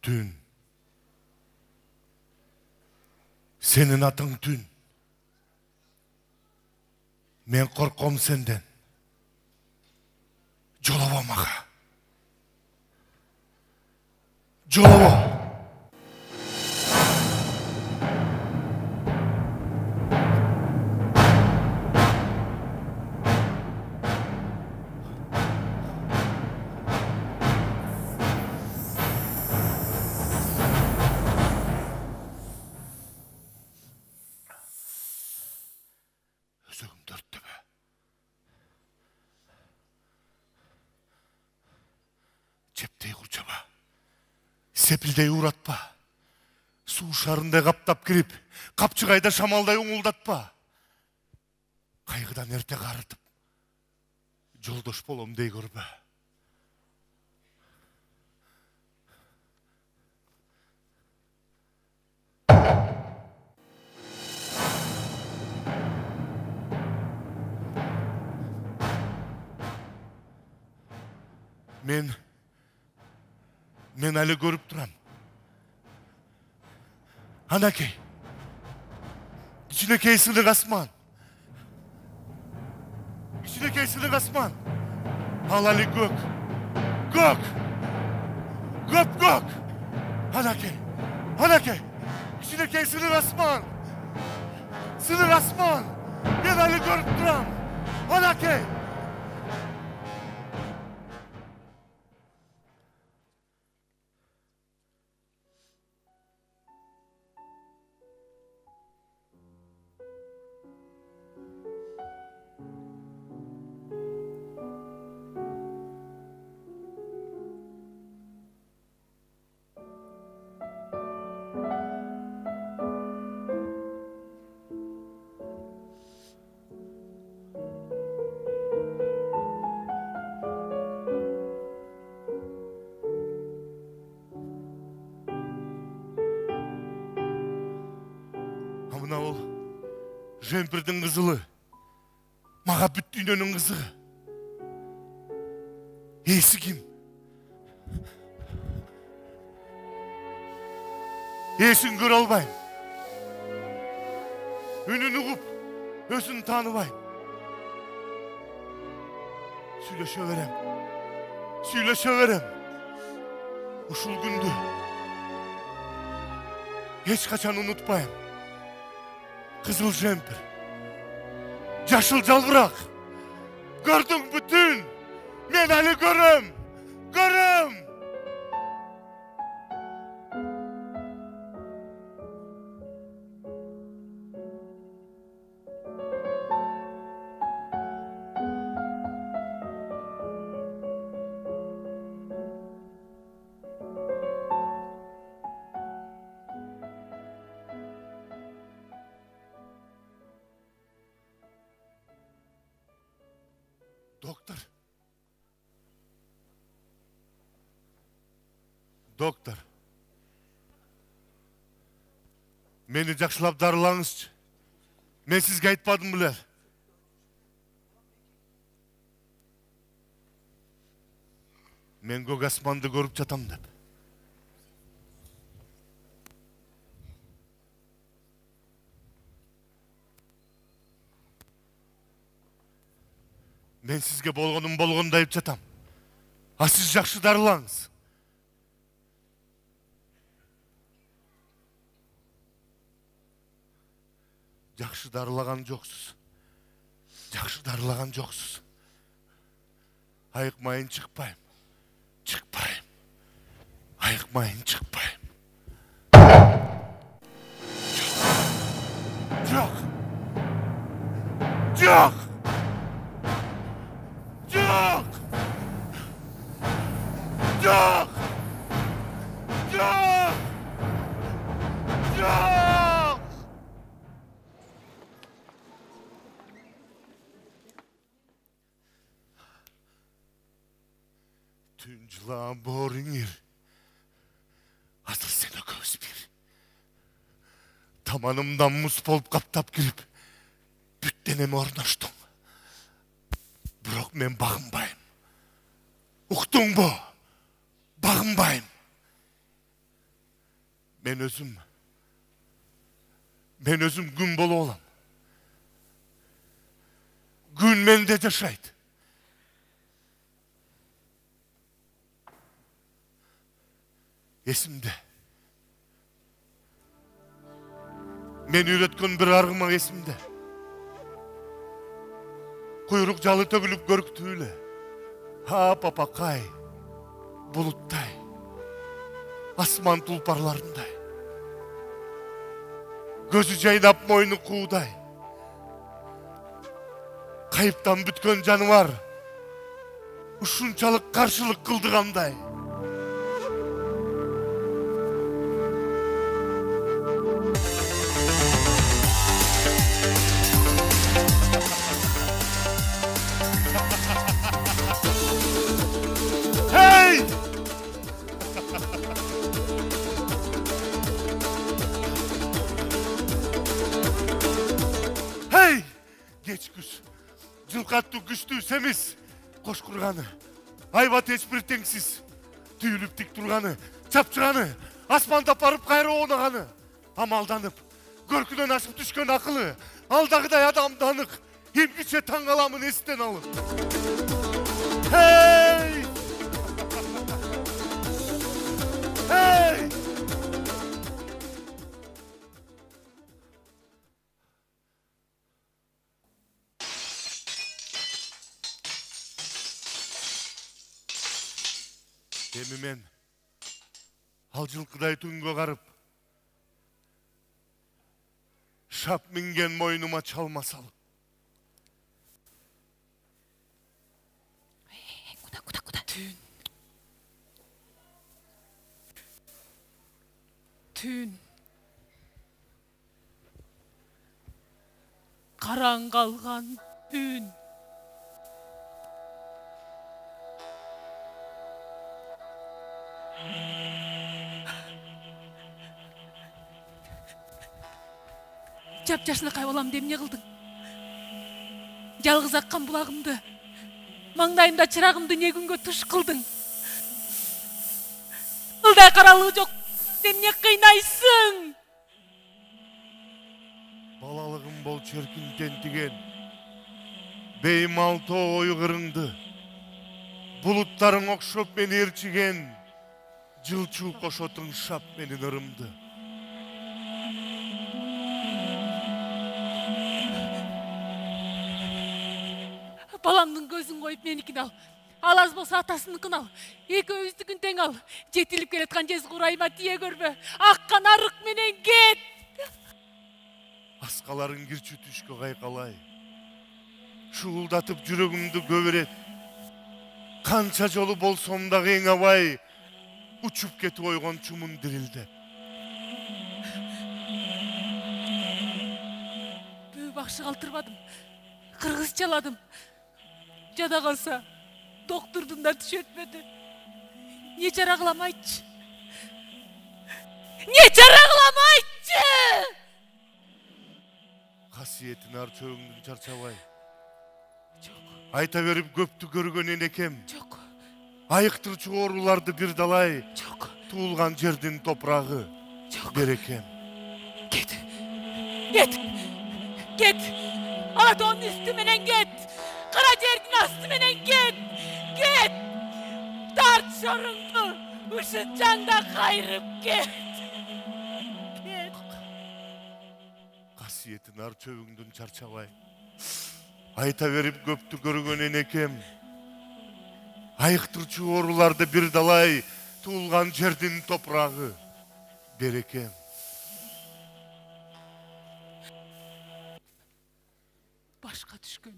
Tün. Senin atın Tün. Men korkom senden. Jolaba maga. Jolaba. Özüm dörttü be. Cepteyi kurçaba. Sepildeyi uğratpa. Su şarında kaptap girip, kapçıgayda şamalday uğuldatpa. Kaygıdan erte qarıtıp, joldoş bolom dey görbe. Men ali görüp duram. Anakey. İçinekey sılık asman. İçinekey sılık asman. Halali gök. Gök. Gök gök. Anakey. Anakey. İçinekey sılık asman. Sılık asman. Men ali görüp duram. Anakey. Amına ol, Jemper'din kızılı, mağa büttüğünün kızı. Eysi kim? Eysin gör albayım. Ününü kup, özünü tanıbayım. Söyleşeverem, söyleşeverem. Uşul gündü. Hiç kaçan unutmayın. Kızıl jemper, yaşıl calbırak, gördün bütün, men ali görüm, görüm. Doktor. Doktor. Meni жақсылап дарылаңызчы. Мен сізге айтпадым білер. Мен көк аспанды көріп жатам деп. Мен сізге болғаным болғанда айтып жатам. А сіз жақсы дарылаңыз. Жақсы дарылаған жоқсыз. Жақсы дарылаған жоқсыз. Айықмайын шықпайым. Шықпайым. Айықмайын шықпайым. Жоқ. Жоқ. Жоқ. Yok! Yok! Yok! Tüncülağın boğurun yer. Asıl sen o göz bir. Tamanımdan mus bolup kaptap girip bütteneme ornaştın. Bırak men bağınbayım. Uktun bu. Bağınbayım. Men özüm gün bolu olam. Gün mende yaşaydı. Esimde. Men üretken bir argıma esimde. Kuyruk jalı tökülüp görüktüyle. Ha papakay, buluttay, asman tulparlarınday. Gözü jaynap moynu kuğday. Kayıptan bütken canı var. Uşunçalık karşılık kıldıganday. Hey! Hey! Geç güç. Cılkattı güçtü semiz. Koş kurganı. Ayvat hiçbir tengsiz. Tüyülüp dik durganı. Çapçıranı. Asmanda parıp gayrı oğnağanı. Amaldanıp. Görküden aşıp düşkön akıllı. Aldağıday adamdanık. Himgiçe tangalamın esitten alın. Hey! Hey! Demimen halcılıkıday tüngö garıp şap mingen moynuma çalma salıp Kuda. Tün. Karan kalgan tün. Жап-жашына кайболам деп эмне кылдың? Жалгыз аккан булагымды, маңдайымда чырагымды не күнгө туш кылдың? Ылдай каралыгы жок, эмне кыйнайсың? балалыгым бол черкин тентиген беймал тоо ойгырыңды булуттарың окшоп мени ээрчиген жылчуу кошотуң шап менин ырымды. Баламдын көзүн коюп меникин ал. Ал аз болсо атасыныкын ал. Экөөбүздүкүн тең ал. Жетилип келаткан жез курайыма тие көрбө. Аккан арык менен кет. Аскаларың кирчү түшкө кайкалай. Шуулдатып жүрөгүмдү көбөрет. Канча жолу болсом дагы эң абай учуп кетип ойгон чумун дирилдеп. Бүү бакшы калтырбадым. Кыргызчаладым. Жада калса доктурдун да түшү өтмөдү. Не чара кылам айтчы? Не чара кылам айтчы? Касиетин ар чөңүңдүн чарчабай. Жок. Айта берип көптү көргөн энекем. Жок. Айыктырчу ооруларды бир далай. Жок. Туулган жердин топурагы. Жок. Берекем. Кет. Кет. Кет. Ала тоонун үстү менен кет. Кара жердин асты менен кет. Кет. Тарт шоруңду. Ушунчаңда кайрып кет. Кет. Касиетин ар чөбүңдүн чарчабай. Айта берип көптү көргөн энекем. Айыктырчу ооруларды бир далай. Туулган жердин топурагы. Берекем. Башка түшкөн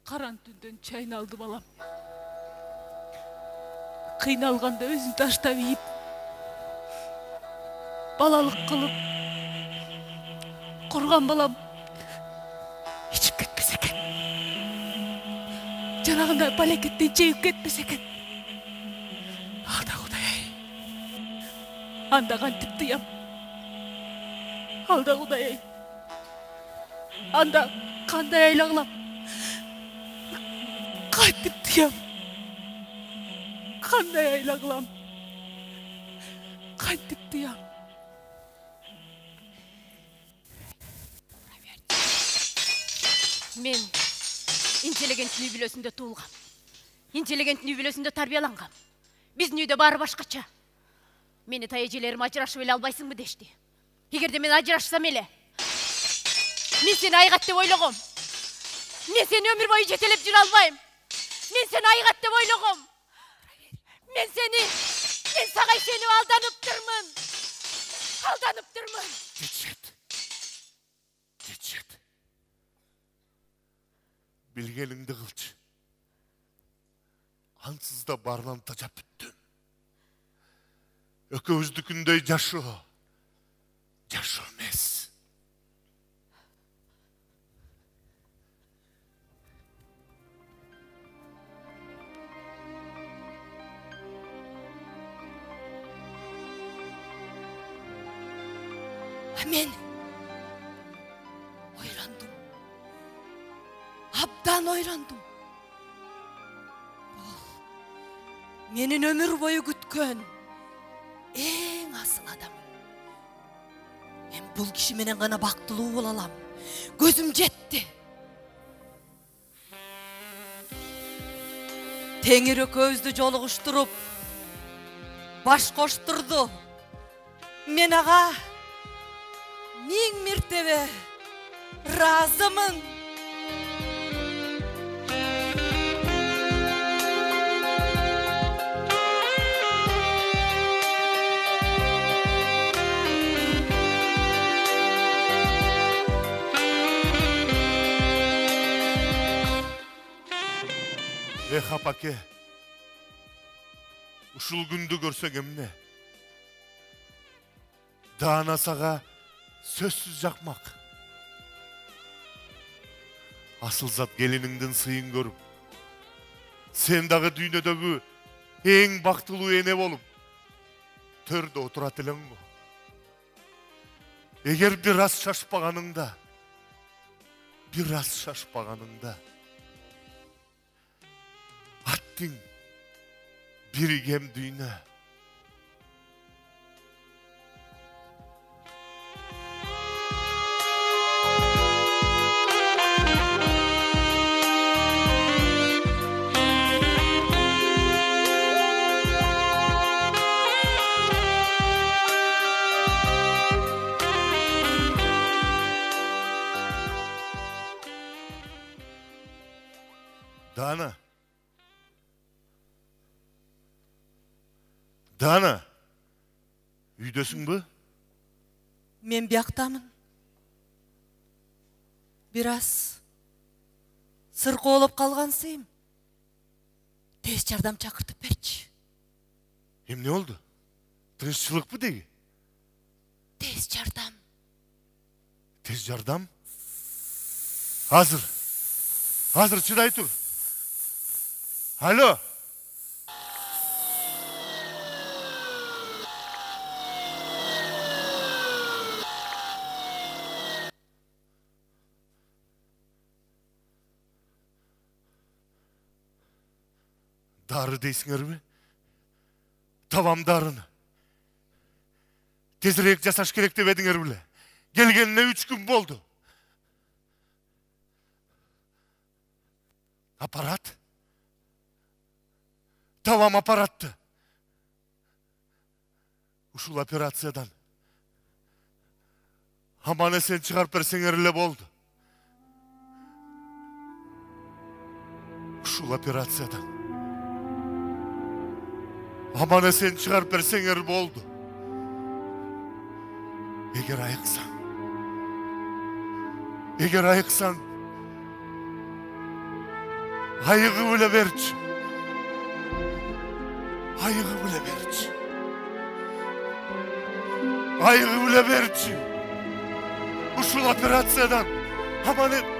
каран түндөн чайналды балам. Кыйналганда өзүн таштап ийип, балалык кылып курган балам ичип кетпесе экен. Жанагындай палекеттен чегип кетпесе экен. Алда Кудай. Анда кантип тыям? Алда Кудай. Анда кандай айлагылам? Кантип тыям? Кандай айлагылам? Кантип тыям? Мен интеллигент үй бүлөсүндө туулгам. Интеллигент үй бүлөсүндө тарбиялангам. Биздин үйдө баары башкача. Мени таяжелерим ажырашып эле албайсыңбы дешти. Эгерде мен ажырашсам эле, мен сени айгат деп ойлогом. Мен сени өмүр бою жетелеп жүрө албайм. Мен сени айгат деп ойлогом. Мен сага ишенип алданыптырмын. Алданыптырмын. Жетишет. Билгениңди кылчы. Ансыз да баарынан тажап бүттүм. Экөөбүздүкүндөй жашоо эмес. Мен ойландым. Абдан ойландым. Менин өмүр бою күткөн эң асыл адамым. Мен бул киши менен гана бактылуу боло алам. Көзүм жетти. Теңир экөөбүздү жолугуштуруп, баш коштурду. Мен ага 1000 мертебе ыраазымын. Апаке, ушул күндү көрсөң эмне? Даана сага сөзсүз жакмак. Асыл зат келиниңдин сыйын көрүп, сен дагы дүйнөдөгү эң бактылуу эне болуп, төрдө отурат элең го. Эгер бир аз шашпаганыңда, аттың биригем дүйнө. Дана, үйдөсүңбү? Мен бияктамын. Бир аз сыркоолоп калгансыйм. Тез жардам чакыртып берчи. Эмне болду? Тынччылыкпы деги? Тез жардам. Тез жардам? Азыр чыдай тур. Алло. Дары дейсиңерби? Табам дарыны. Тезирээк жасаш керек деп эдиңер беле. Келгенине 3 күн болду. Аппарат? Табам аппаратты. Ушул операциядан аман эсен чыгарып берсеңер эле болду. Ушул операциядан аман эсен чыгарып берсеңер болду. Эгер айыксаң, айыгып эле берчи. Ayığı bile berçi. Ayığı bile berçi. Uşul operatsiyadan hamani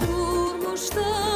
Durmuşta